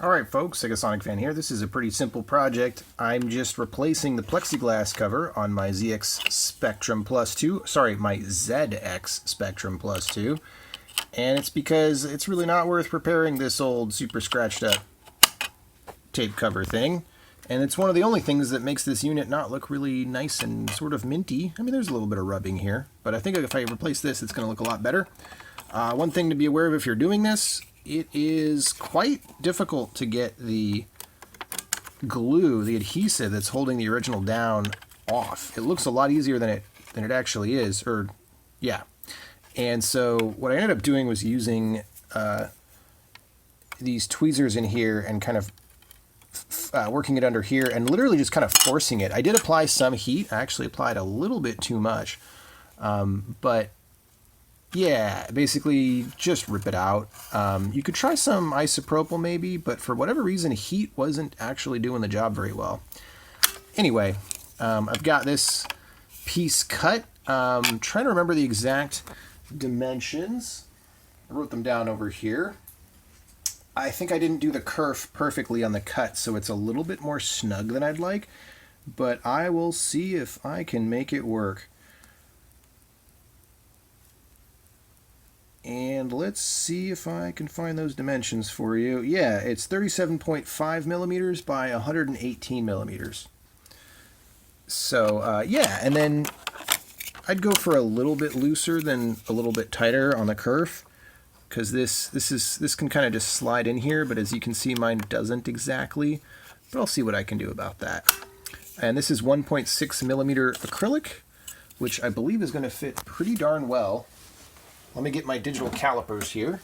Alright folks, Segasonicfan here. This is a pretty simple project. I'm just replacing the plexiglass cover on my ZX Spectrum Plus 2, my ZX Spectrum Plus 2, and it's because it's really not worth repairing this old super scratched up tape cover thing, and it's one of the only things that makes this unit not look really nice and sort of minty. I mean, there's a little bit of rubbing here, but I think if I replace this, it's going to look a lot better. One thing to be aware of if you're doing this, it is quite difficult to get the glue, the adhesive that's holding the original down, off. It looks a lot easier than it actually is, yeah. And so what I ended up doing was using these tweezers in here and kind of working it under here and literally just kind of forcing it. I did apply some heat. I actually applied a little bit too much, but yeah, basically just rip it out. You could try some isopropyl maybe, but for whatever reason, heat wasn't actually doing the job very well. Anyway, I've got this piece cut. Trying to remember the exact dimensions. I wrote them down over here. I think I didn't do the kerf perfectly on the cut, so it's a little bit more snug than I'd like, but I will see if I can make it work. And let's see if I can find those dimensions for you. Yeah, it's 37.5 millimeters by 118 millimeters. So, yeah, and then I'd go for a little bit looser than a little bit tighter on the kerf, because this can kind of just slide in here, but as you can see, mine doesn't exactly. But I'll see what I can do about that. And this is 1.6 millimeter acrylic, which I believe is going to fit pretty darn well. Let me get my digital calipers here.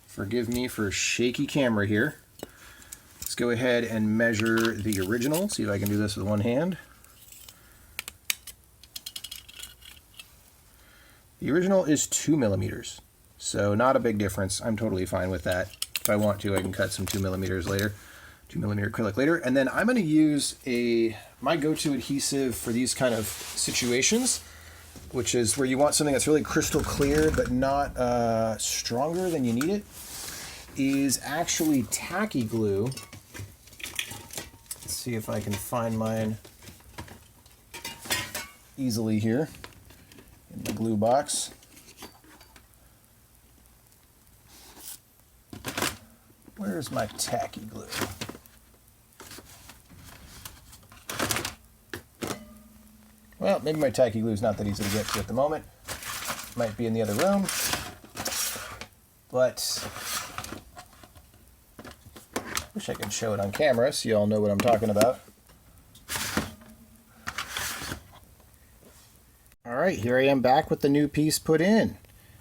Forgive me for shaky camera here. Let's go ahead and measure the original. See if I can do this with one hand. The original is 2 millimeters, so not a big difference. I'm totally fine with that. If I want to, I can cut some 2 millimeters later, 2 millimeter acrylic later. And then I'm going to use my go-to adhesive for these kind of situations, which is where you want something that's really crystal clear but not stronger than you need it, is actually Tacky Glue. Let's see if I can find mine easily here in the glue box. Where's my Tacky Glue? Well, maybe my Tacky Glue is not that easy to get to at the moment. Might be in the other room. But wish I could show it on camera so you all know what I'm talking about. Alright, here I am back with the new piece put in.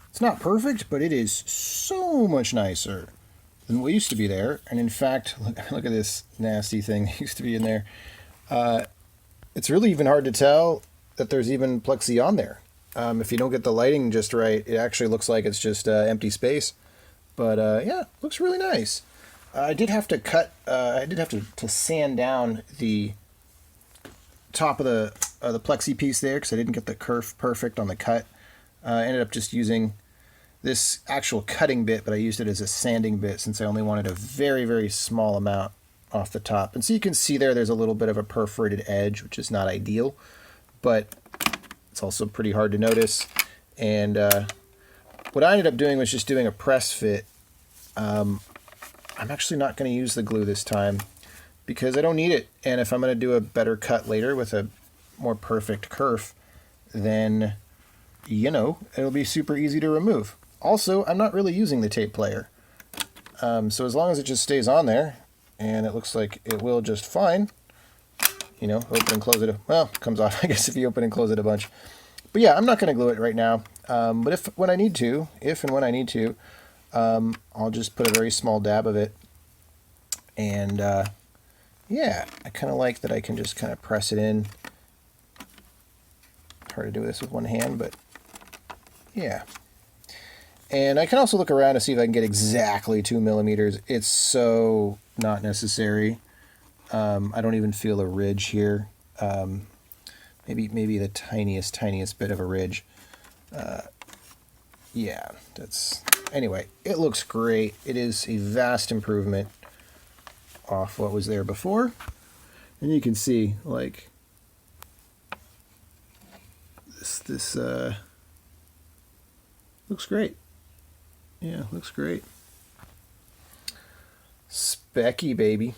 It's not perfect, but it is so much nicer than what used to be there. And in fact, look at this nasty thing that used to be in there. It's really even hard to tell that there's even plexi on there. If you don't get the lighting just right, it actually looks like it's just empty space. But yeah, looks really nice. I did have to to sand down the top of the plexi piece there because I didn't get the kerf perfect on the cut. I ended up just using this actual cutting bit, but I used it as a sanding bit since I only wanted a very, very small amount off the top. And so you can see there's a little bit of a perforated edge, which is not ideal, but it's also pretty hard to notice. And what I ended up doing was just doing a press fit. I'm actually not going to use the glue this time because I don't need it. And if I'm going to do a better cut later with a more perfect kerf, then, you know, it'll be super easy to remove. Also, I'm not really using the tape player. So as long as it just stays on there, and it looks like it will just fine, you know, open and close it. Well, it comes off, I guess, if you open and close it a bunch. But yeah, I'm not going to glue it right now. But if and when I need to, I'll just put a very small dab of it. And yeah, I kind of like that I can just kind of press it in. Hard to do this with one hand, but yeah. And I can also look around to see if I can get exactly 2 millimeters. It's so not necessary. I don't even feel a ridge here. Maybe the tiniest bit of a ridge. Yeah, anyway, it looks great. It is a vast improvement off what was there before. And you can see, like, this looks great. Yeah, looks great. Specky, baby.